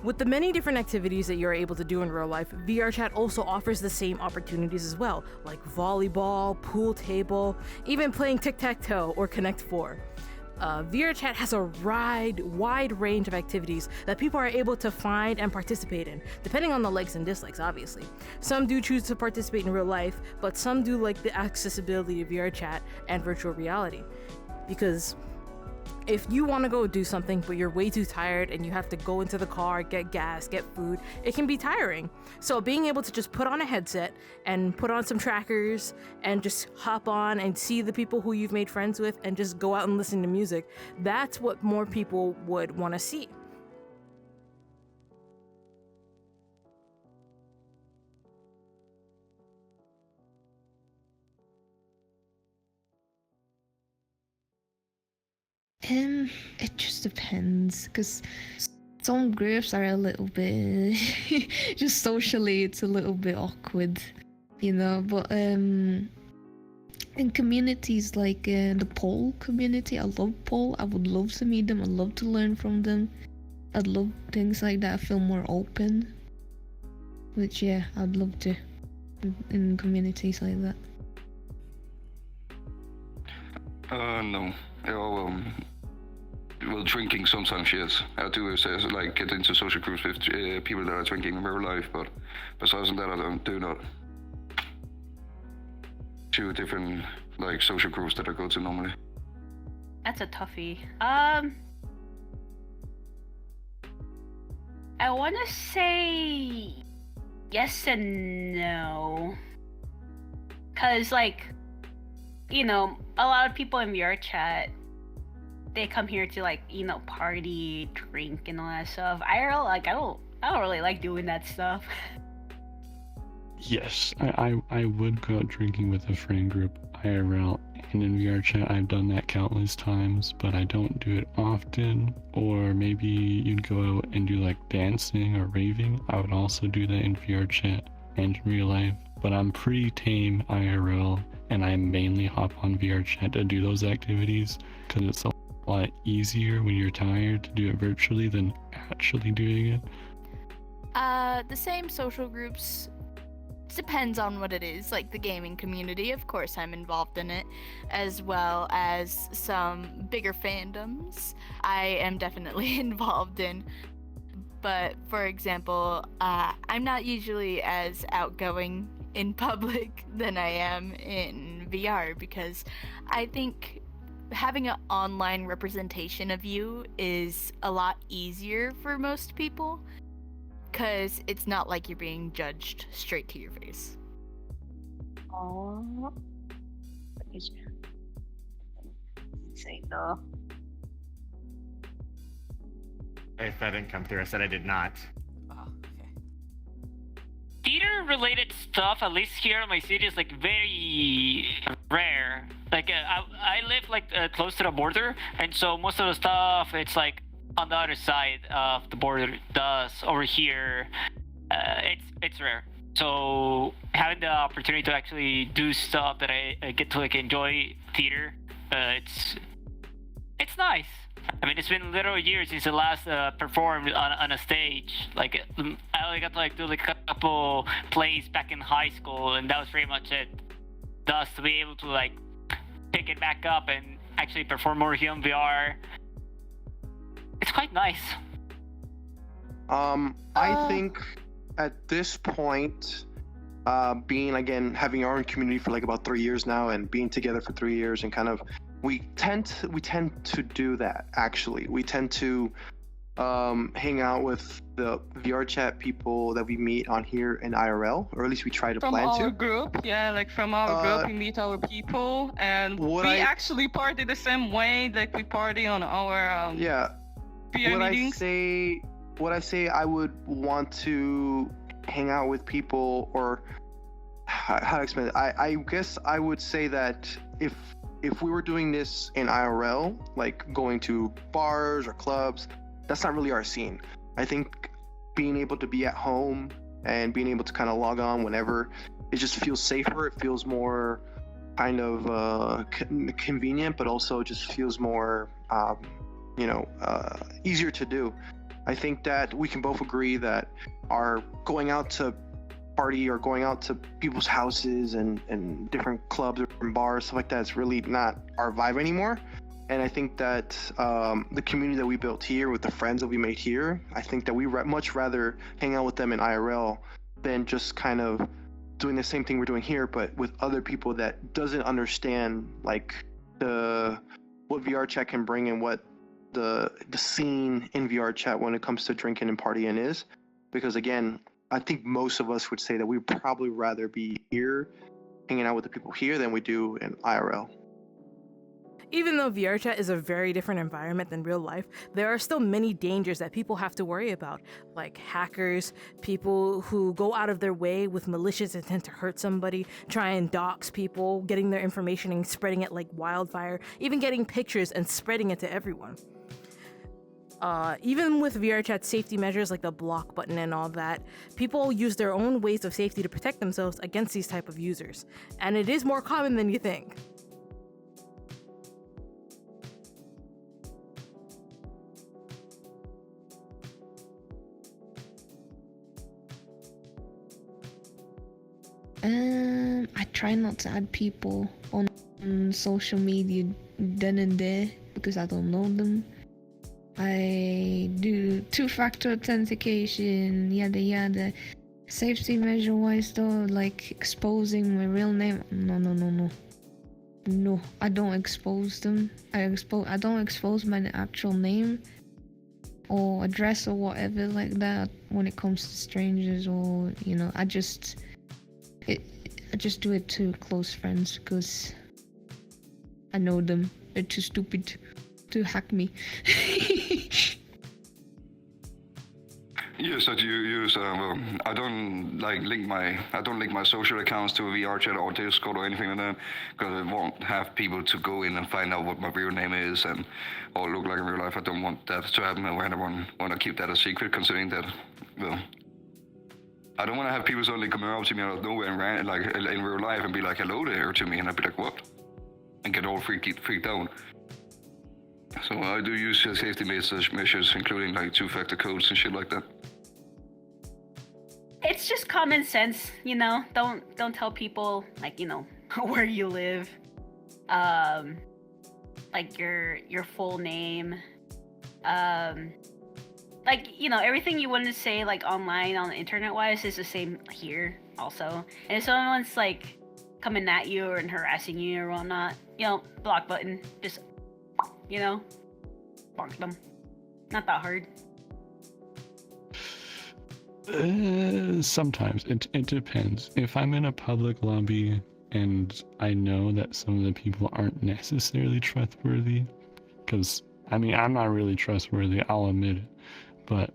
With the many different activities that you're able to do in real life, VRChat also offers the same opportunities as well, like volleyball, pool table, even playing tic-tac-toe or Connect 4. VRChat has a wide range of activities that people are able to find and participate in, depending on the likes and dislikes, obviously. Some do choose to participate in real life, but some do like the accessibility of VRChat and virtual reality. Because if you want to go do something but you're way too tired and you have to go into the car, get gas, get food, it can be tiring. So being able to just put on a headset and put on some trackers and just hop on and see the people who you've made friends with and just go out and listen to music, that's what more people would want to see. It just depends, because some groups are a little bit just socially it's a little bit awkward, but in communities like the pole community, I love pole. I would love to meet them. I'd love to learn from them. I'd love things like that. I feel more open, which I'd love to in communities like that. No. Well, drinking sometimes, yes. I do like get into social groups with people that are drinking in real life, but besides that, I do not. Two different like social groups that I go to normally. That's a toughie. I want to say yes and no, cause like, a lot of people in VRChat, they come here to like, party, drink, and all that stuff. IRL, like I don't really like doing that stuff. Yes, I would go out drinking with a friend group IRL, and in VRChat I've done that countless times, but I don't do it often. Or maybe you'd go out and do like dancing or raving. I would also do that in VRChat and in real life, but I'm pretty tame IRL, and I mainly hop on VRChat to do those activities because it's a lot easier when you're tired to do it virtually than actually doing it. The same social groups. Depends on what it is. Like the gaming community, of course I'm involved in it, as well as some bigger fandoms I am definitely involved in. But for example, I'm not usually as outgoing in public than I am in VR, because I think having an online representation of you is a lot easier for most people, because it's not like you're being judged straight to your face. Oh, say no. If that didn't come through, I said I did not. Oh, okay. Theater-related stuff, at least here in my city, is like very rare. Like I live like close to the border, and so most of the stuff it's like on the other side of the border. Thus, over here, it's rare. So having the opportunity to actually do stuff that I get to like enjoy theater, it's nice. I mean, it's been literal years since I last performed on a stage. Like, I only got to like do like a couple plays back in high school, and that was pretty much it. Thus, to be able to like pick it back up and actually perform more here in VR, it's quite nice. I think at this point, having our own community for like about 3 years now, and being together for 3 years, and kind of we tend to do that. Actually, we tend to hang out with the VRChat people that we meet on here in IRL, or at least we try to plan to. From our group, from our group, we meet our people, and actually party the same way, like we party on our peer meetings. What I say, I would want to hang out with people, or how to explain it. I guess I would say that if we were doing this in IRL, like going to bars or clubs, that's not really our scene. I think being able to be at home and being able to kind of log on whenever, it just feels safer. It feels more kind of convenient, but also just feels more, easier to do. I think that we can both agree that our going out to party or going out to people's houses and different clubs or bars, stuff like that, is really not our vibe anymore. And I think that the community that we built here with the friends that we made here, I think that we much rather hang out with them in IRL than just kind of doing the same thing we're doing here, but with other people that doesn't understand like what VR chat can bring and what the scene in VR chat when it comes to drinking and partying is. Because again, I think most of us would say that we'd probably rather be here hanging out with the people here than we do in IRL. Even though VR chat is a very different environment than real life, there are still many dangers that people have to worry about, like hackers, people who go out of their way with malicious intent to hurt somebody, try and dox people, getting their information and spreading it like wildfire, even getting pictures and spreading it to everyone. Even with VRChat safety measures like the block button and all that, people use their own ways of safety to protect themselves against these type of users. And it is more common than you think. I try not to add people on social media then and there because I don't know them. I do two-factor authentication, yada yada. Safety measure-wise though, like exposing my real name, no, I don't expose them. I don't expose my actual name or address or whatever like that when it comes to strangers, or I just do it to close friends because I know them. They're too stupid to hack me. Yes, that you use. I don't link my social accounts to VRChat or Discord or anything like that, because I won't have people to go in and find out what my real name is and or look like in real life. I don't want that to happen. I want to keep that a secret, considering that, well, I don't want to have people suddenly come up to me out of nowhere and like in real life and be like hello there to me, and I'd be like what, and get all freaked out. So I do use safety measures, including like two-factor codes and shit like that. It's just common sense, Don't tell people like where you live, like your full name, like everything you wouldn't say like online on the internet wise is the same here also. And if someone's like coming at you and harassing you or whatnot, block button, just bonk them. Not that hard. Sometimes it depends. If I'm in a public lobby and I know that some of the people aren't necessarily trustworthy, because I'm not really trustworthy, I'll admit it, but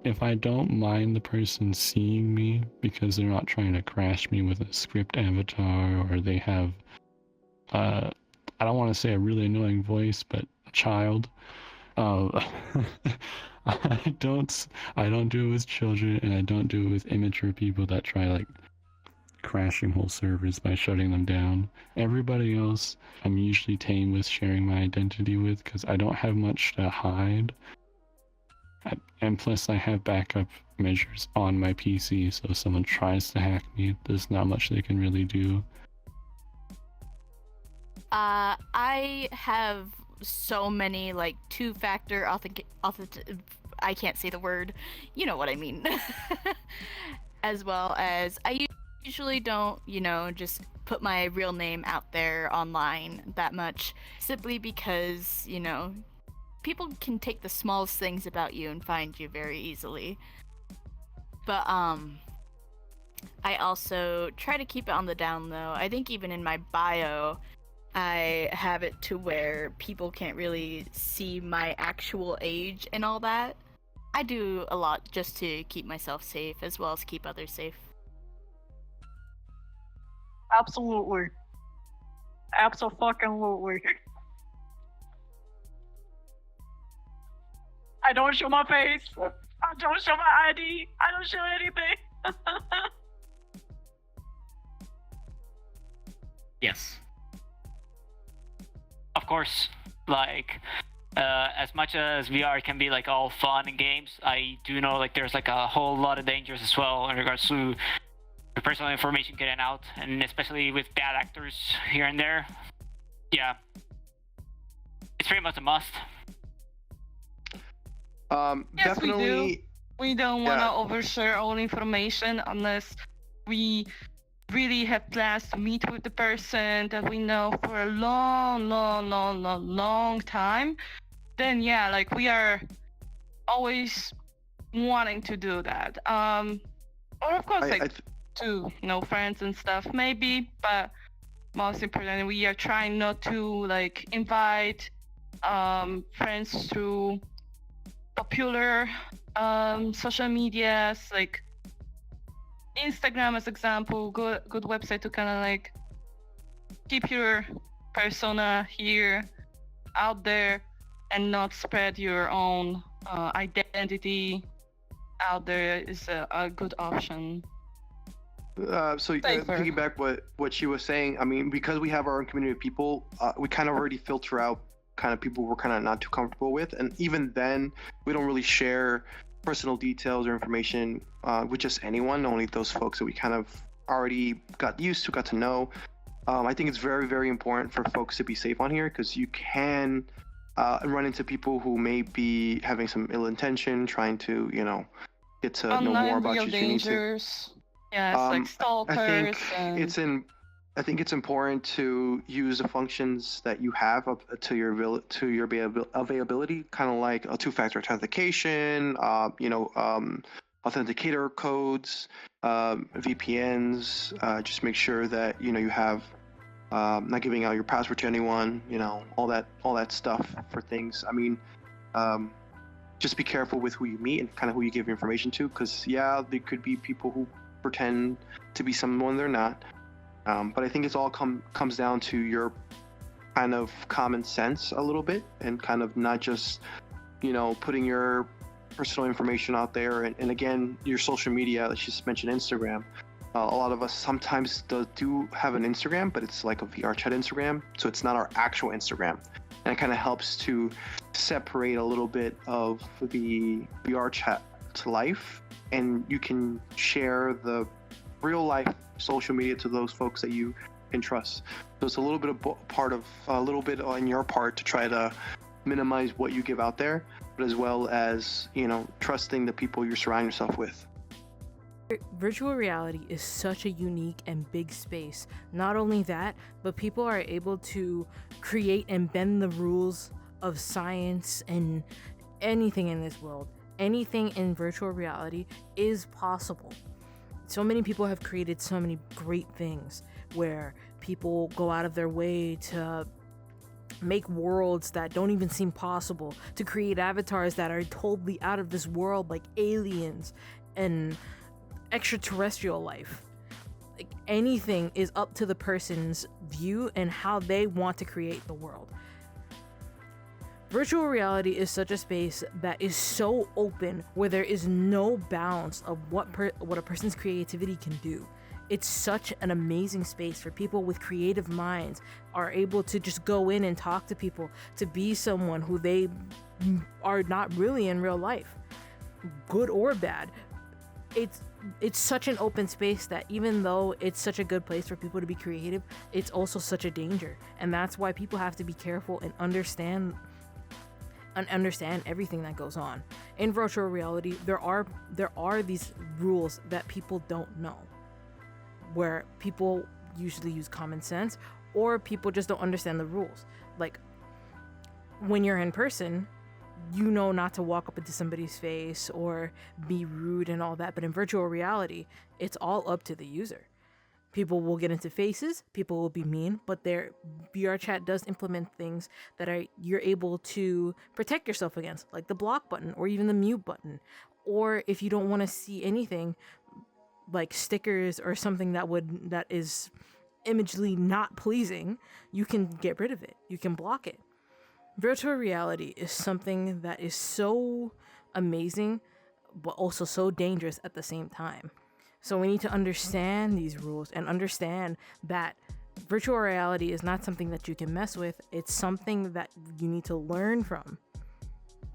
if I don't mind the person seeing me because they're not trying to crash me with a script avatar, or they have I don't want to say a really annoying voice, but a child, I don't do it with children, and I don't do it with immature people that try like crashing whole servers by shutting them down. Everybody else I'm usually tame with sharing my identity with, because I don't have much to hide. And plus I have backup measures on my PC, so if someone tries to hack me, there's not much they can really do. I have so many like two-factor I can't say the word, you know what I mean. As well as I usually don't, just put my real name out there online that much, simply because, people can take the smallest things about you and find you very easily. But I also try to keep it on the down low. I think even in my bio, I have it to where people can't really see my actual age and all that. I do a lot just to keep myself safe as well as keep others safe. Absolutely. Abso-fucking-lutely. I don't show my face. I don't show my ID. I don't show anything. Yes. Of course, like, as much as VR can be like all fun and games, I do know like there's like a whole lot of dangers as well in regards to your personal information getting out, and especially with bad actors here and there. Yeah, it's pretty much a must. Yes, Definitely. We don't want to overshare all information unless we really have plans to meet with the person that we know for a long time. Then yeah, like we are always wanting to do that. Or of course, to know friends and stuff maybe, but most importantly, we are trying not to like invite friends through popular social medias like Instagram as example, good website to kind of like keep your persona here out there and not spread your own identity out there is a good option. Piggyback what she was saying. I mean, because we have our own community of people, we kind of already filter out kind of people we're kind of not too comfortable with, and even then, we don't really share personal details or information with just anyone. Only those folks that we kind of already got used to, got to know. I think it's very, very important for folks to be safe on here because you can run into people who may be having some ill intention, trying to, get to know more about you. Dangers. Yeah, it's like stalkers. I think it's important to use the functions that you have up to your availability, kind of like a two-factor authentication, authenticator codes, VPNs. Just make sure that you have not giving out your password to anyone. All that stuff for things. I mean, just be careful with who you meet and kind of who you give your information to, because there could be people who pretend to be someone they're not. But I think it's all comes down to your kind of common sense a little bit, and kind of not just, putting your personal information out there. And again, your social media, let's just mention Instagram. A lot of us sometimes do have an Instagram, but it's like a VR chat Instagram. So it's not our actual Instagram. And it kind of helps to separate a little bit of the VR chat life, and you can share the real life social media to those folks that you can trust. So it's a little bit on your part to try to minimize what you give out there, but as well as trusting the people you're surrounding yourself with. Virtual reality is such a unique and big space. Not only that, but people are able to create and bend the rules of science and anything in this world. Anything in virtual reality is possible. So many people have created so many great things where people go out of their way to make worlds that don't even seem possible, to create avatars that are totally out of this world, like aliens and extraterrestrial life. Like anything is up to the person's view and how they want to create the world. Virtual reality is such a space that is so open, where there is no bounds of what a person's creativity can do. It's such an amazing space for people with creative minds are able to just go in and talk to people, to be someone who they are not really in real life, good or bad. It's such an open space that even though it's such a good place for people to be creative, it's also such a danger. And that's why people have to be careful and understand everything that goes on. In virtual reality, there are these rules that people don't know, where people usually use common sense, or people just don't understand the rules. Like when you're in person, you know not to walk up into somebody's face or be rude and all that, but in virtual reality, it's all up to the user. People will get into faces, people will be mean, but their VR chat does implement things that you're able to protect yourself against, like the block button or even the mute button. Or if you don't want to see anything, like stickers or something that is imagely not pleasing, you can get rid of it. You can block it. Virtual reality is something that is so amazing, but also so dangerous at the same time. So we need to understand these rules and understand that virtual reality is not something that you can mess with. It's something that you need to learn from.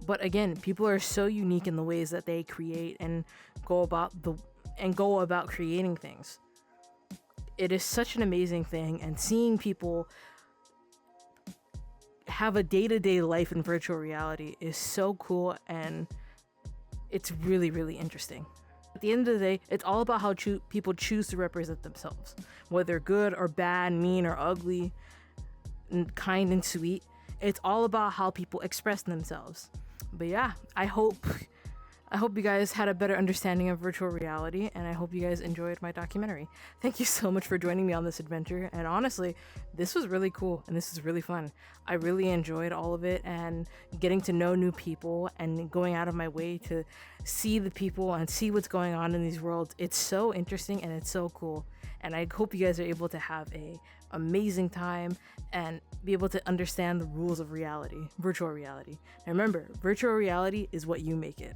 But again, people are so unique in the ways that they create and go about creating things. It is such an amazing thing, and seeing people have a day-to-day life in virtual reality is so cool, and it's really, really interesting. At the end of the day, it's all about how people choose to represent themselves, whether good or bad, mean or ugly, kind and sweet. It's all about how people express themselves. But yeah, I hope you guys had a better understanding of virtual reality, and I hope you guys enjoyed my documentary. Thank you so much for joining me on this adventure, and honestly, this was really cool and this is really fun. I really enjoyed all of it, and getting to know new people and going out of my way to see the people and see what's going on in these worlds. It's so interesting and it's so cool, and I hope you guys are able to have a amazing time and be able to understand the rules of reality, virtual reality. And remember, virtual reality is what you make it.